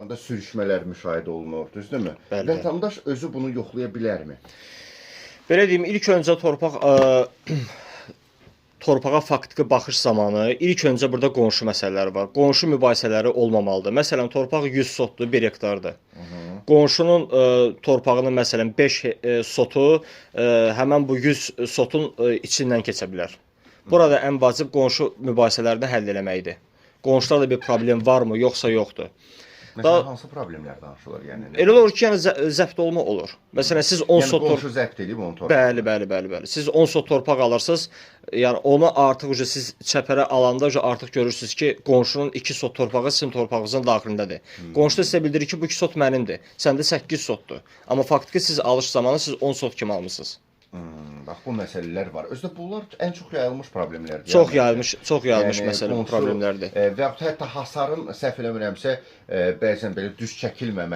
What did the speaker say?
da sürüşmələr müşahidə olunur, düzdürmü? Bəli, bəli. Vətəndaş özü bunu yoxlaya bilərmi? Belə deyim, ilk öncə torpağa faktiki baxış zamanı ilk öncə burada qonşu məsələləri var. Qonşu mübahisələri olmamalıdır. Məsələn, torpaq 100 sotdur, 1 hektardır. Qonşunun torpağının məsələn 5 sotu həmən bu 100 sotun içindən keçə bilər. Burada ən vacib qonşu mübahisələrini həll eləməkdir. Qonşularla bir problem varmı, yoxsa yoxdur. Məsələn, hansı problemlər danışılır? Yəni, Elə olur ki, yəni zəbt olma olur. Məsələn, siz 10 yəni, sot qonşu zəbt edib onu torpaq. Bəli. Siz 10 sot torpaq alırsınız. Yəni onu artıq siz çəpərə alanda artıq görürsüz ki, qonşunun 2 sot torpağı sizin torpağınızın daxilindədir. Qonşu da sizə bildirir ki, bu 2 sot mənimdir. Səndə 8 sotdur. Amma faktiki siz alış zamanı siz 10 sot kimi almısınız. Bax, bu məsələlər var. Özdə bunlar ən çox yayılmış problemlərdir. Çox yayılmış məsələ problemlərdir. Və yaxud hətta hasarın səhv eləmirəmsə, bəzən belə düz çəkilməməsi.